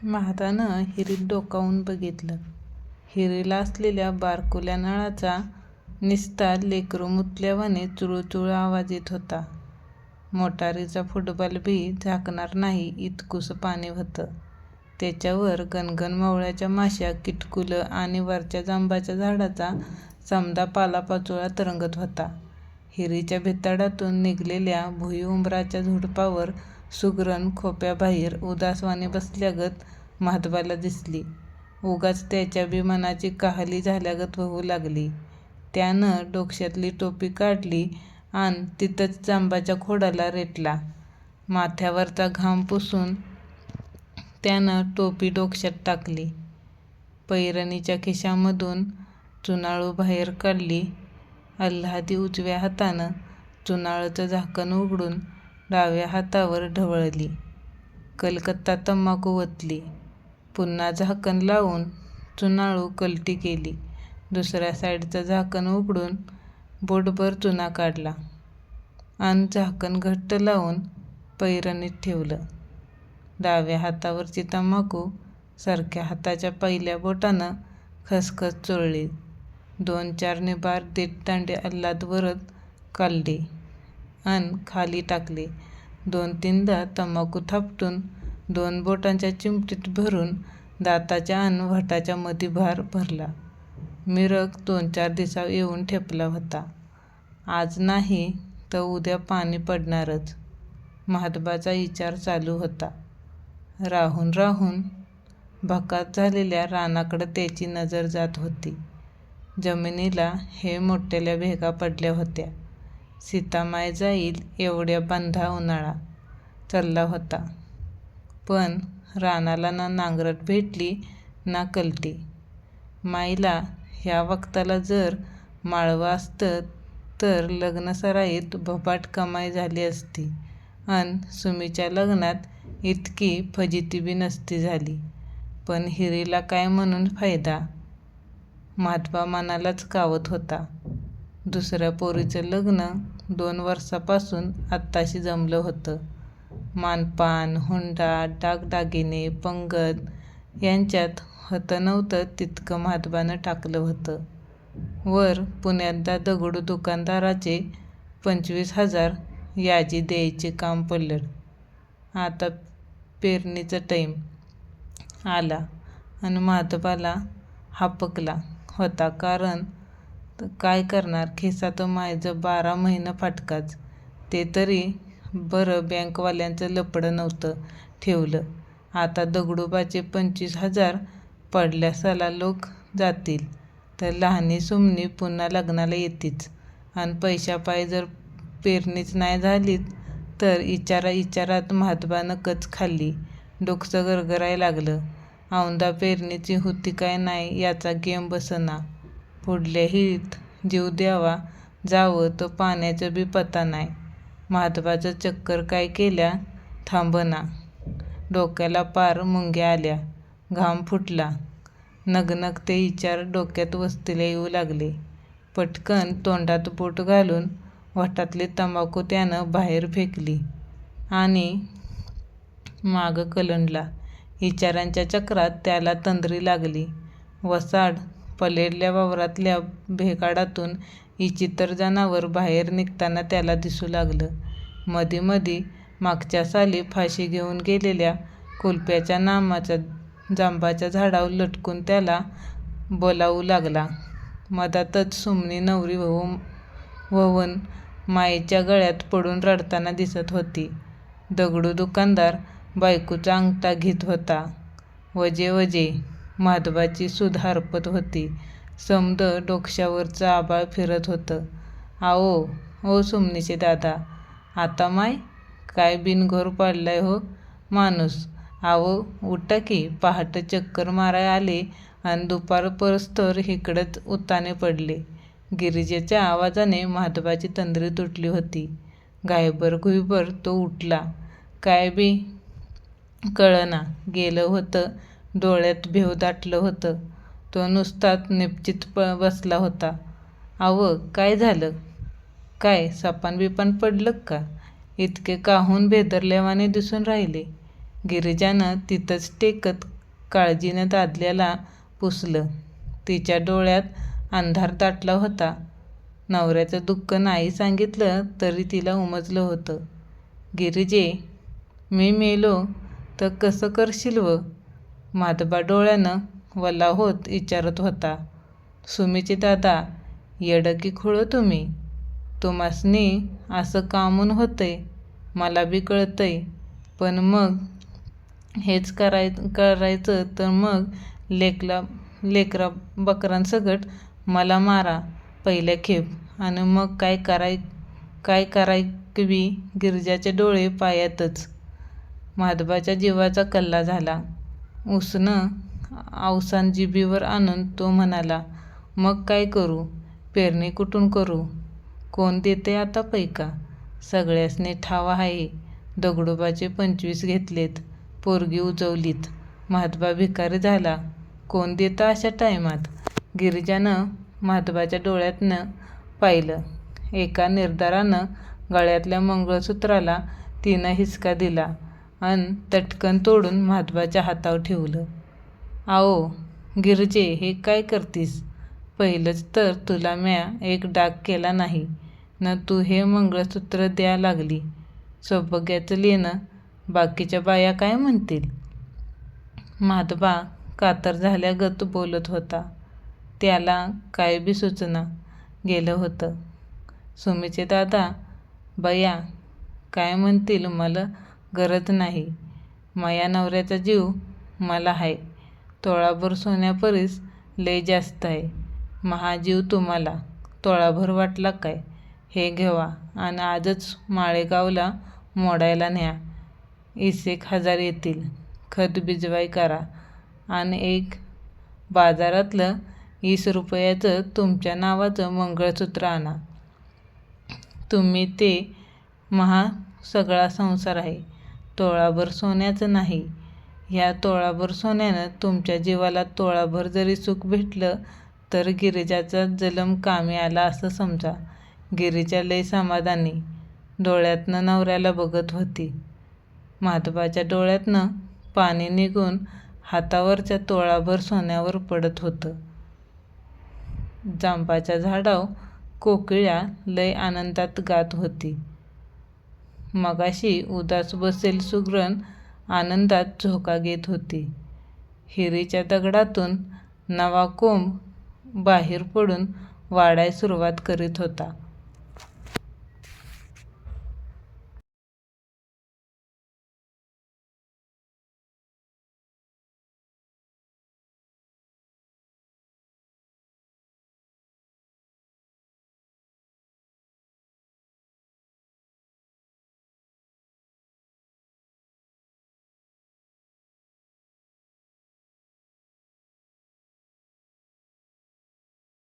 महादानं हिरीत डोकावून बघितलं. हिरीला असलेल्या बारकुल्या नळाचा निस्ता लेकरू मुतल्यावाने चुळचुळ आवाज येत होता. मोटारीचा फुटबॉल बी झाकणार नाही इतकुसं पाणी होतं. त्याच्यावर गणगण मावळ्याच्या माश्या, किटकुलं आणि वरच्या जांबाच्या झाडाचा समदा पालापाचोळा तरंगत होता. हिरीच्या भिताडातून निघलेल्या भुईउंबराच्या झुडपावर सुगरण खोप्याबाहेर उदासवाणी बसल्यागत म्हाताबाला दिसली. उगाच त्याच्या बी मनाची काहली झाल्यागत होऊ लागली. त्यानं डोक्यातली टोपी काढली आणि तिथंच जांबाच्या खोडाला रेटला. माथ्यावरचा घाम पुसून त्यानं टोपी डोक्यात टाकली. पैरणीच्या खिशामधून चुनाळू बाहेर काढली. अल्लादी उजव्या हातानं चुनाळाचं झाकण उघडून डाव्या हातावर ढवळली. कलकत्ता तंबाखू ओतली. पुन्हा झाकण लावून चुनाळू कलटी केली. दुसऱ्या साईडचं झाकण उघडून बोटभर चुना काढला आणि झाकण घट्ट लावून पैरणीत ठेवलं. डाव्या हातावरची तंबाखू सरक्या हाताच्या पहिल्या बोटानं खसखस चोळली. 2-4 निबार देठदांडे अल्लाद वरत काढले आणि खाली टाकले. 2-3दा तंबाखू थापटून 2 बोटांच्या चिमटीत भरून दाताच्या आणि व्हटाच्या मधी भार भरला. मिरग 2-4 दिवसा येऊन ठेपला होता. आज नाही तर उद्या पाणी पडणारच, म्हातबाचा विचार चालू होता. राहून राहून भकास झालेल्या रानाकडं त्याची नजर जात होती. जमिनीला हे मोठ्याल्या भेगा पडल्या होत्या. सीतामाय जाईल एवढ्या बंधा उन्हाळा चालला होता. पण रानाला ना नांगरट भेटली ना कलटी. माईला ह्या वक्ताला जर माळवं असतं तर लग्नसराईत भोभाट कमाई झाली असती अन सुमीच्या लग्नात इतकी फजिती बी नसती झाली. पण हिरीला काय म्हणून फायदा? म्हातबा मनालाच कावत होता. दुसऱ्या पोरीचं लग्न 2 वर्षापासून आत्ताशी जमलं होतं. मानपान, हुंडा, दागदागिने, पंगत यांच्यात होतं नव्हतं तितकं म्हातबानं टाकलं होतं. वर पुण्यातल्या दगडू दुकानदाराचे 25,000 याजी द्यायचे काम पडलं. आता पेरणीचा टाईम आला आणि म्हातबाला हापकला होता. कारण काय करणार, खिसा तर मायचं 12 महिनं फाटकाच. ते तरी बरं बँकवाल्यांचं लफडं नव्हतं ठेवलं. आता दगडूबाचे 25,000 पडल्या साला लोक जातील तर लहानी सुमनी पुन्हा लग्नाला येतीच आणि पैशापायी जर पेरणीच नाही झाली तर इचारात म्हातबानं कच खाल्ली. डोकसं गरगराय लागलं. औंदा पेरणीची होती काय नाही याचा गेम बसना. पुढल्या हिरीत जीव द्यावा जावं तर पाण्याचं बी पत्ता नाही. म्हातबाचं चक्कर काय केल्या थांबना. डोक्याला पार मुंग्या आल्या. घाम फुटला. नगनग ते विचार डोक्यात वस्तीला येऊ लागले. पटकन तोंडात बोट घालून व्हटातली तंबाखू त्यानं बाहेर फेकली आणि मागं कलंडला. विचारांच्या चक्रात त्याला तंद्री लागली. वसाड पलेडल्या वावरातल्या भेगाडातून विचित्र जनावर बाहेर निघताना त्याला दिसू लागलं. मधी मधी मागच्या साली फाशी घेऊन गेलेल्या कुलप्याच्या नामाच्या जांबाच्या झाडावर लटकून त्याला बोलावू लागला. मधातच सुमनी नवरी व्हवून मायेच्या गळ्यात पडून रडताना दिसत होती. दगडू दुकानदार बायकोचा अंगठा घेत होता. वजे म्हातबाची सूद हरपत होती. समद डोक्यावरचं आभाळ फिरत होतं. आओ ओ सुमनीचे दादा, आता माय काय बिनघोर पडलाय हो माणूस. आवो उठा की. पहाट चक्कर माराय आले आणि दुपारपरस्तोर इकडंच उताने पडले. गिरिजेच्या आवाजाने म्हातबाची तंद्री तुटली होती. घायभर घुईभर तो उठला. काय बी कळना गेलं होतं. डोळ्यात भेव दाटलं होतं. तो नुसताच निपचित बसला होता. आव काय झालं? काय सपान बिपान पडलं का? इतके काहून भेदरल्यावाने दिसून राहिले? गिरिजानं तिथंच टेकत काळजीनं दादल्याला पुसलं. तिच्या डोळ्यात अंधार दाटला होता. नवऱ्याचं दुःख नाही सांगितलं तरी तिला उमजलं होतं. गिरिजे, मी मेलो तर कसं करशील व? माधबा डोळ्यानं वल्ला होत विचारत होता. सुमीचे दादा, येडं की खुळं तुम्ही? तुम्हासनी असं कामून होतंय मला बी कळतंय, पण मग हेच करायचं तर मग लेकरा बकरांसकट मला मारा पहिल्या खेप आणि मग काय करायकवी? गिरिजाचे डोळे पायातच. माधबाच्या जीवाचा कल्ला झाला. उसनं अवसान जिभीवर आणून तो म्हणाला, मग काय करू? पेरणी कुठून करू? कोण देते आता पैका? सगळ्यासनी ठाव आहे दगडोबाचे 25 घेतलेत, पोरगी उजवलीत. माधबा भिकारी झाला. कोण देतं अशा टायमात? गिरिजानं माधबाच्या डोळ्यातनं पाहिलं. एका निर्धारानं गळ्यातल्या मंगळसूत्राला तिनं हिसका दिला अन तटकन तोडून माधबाच्या हातावर ठेवलं. आओ गिरजे, हे काय करतीस? पहिलंच तर तुला म्या एक डाग केला नाही न तू हे मंगळसूत्र द्या लागली. सौभाग्याचं लेणं, बाकीच्या बाया काय म्हणतील? माधबा कातर झाल्यागत बोलत होता. त्याला काय बी सुचना गेलं होतं. सुमीचे दादा, बया काय म्हणतील मला गरज नाही. माया नवऱ्याचा जीव मला हाय. तोळाभर सोन्यापरीस लय जास्त आहे. महाजीव तुम्हाला तोळाभर वाटला काय? हे घेवा आणि आजच माळेगावला मोडायला न्या. 1000 येतील. खत बिजवाई करा आणि एक बाजारातलं 20 रुपयाचं तुमच्या नावाचं मंगळसूत्र आणा. तुम्ही ते महा सगळा संसार आहे. तोळाभर सोन्याचं नाही. ह्या तोळाभर सोन्यानं तुमच्या जीवाला तोळाभर जरी सुख भेटलं तर गिरिजाचा जलम कामी आला असं समजा. गिरिजा लय समाधानी डोळ्यातनं नवऱ्याला बघत होती. माधबाच्या डोळ्यातनं पाणी निघून हातावरच्या तोळाभर सोन्यावर पडत होतं. जांबाच्या झाडाव कोकिळा लय आनंदात गात होती. मगाशी उदास बसेल सुगरण आनंदात झोका घेत होती. हिरीच्या दगडातून नवा कोंब बाहेर पडून वाढाय सुरुवात करीत होता.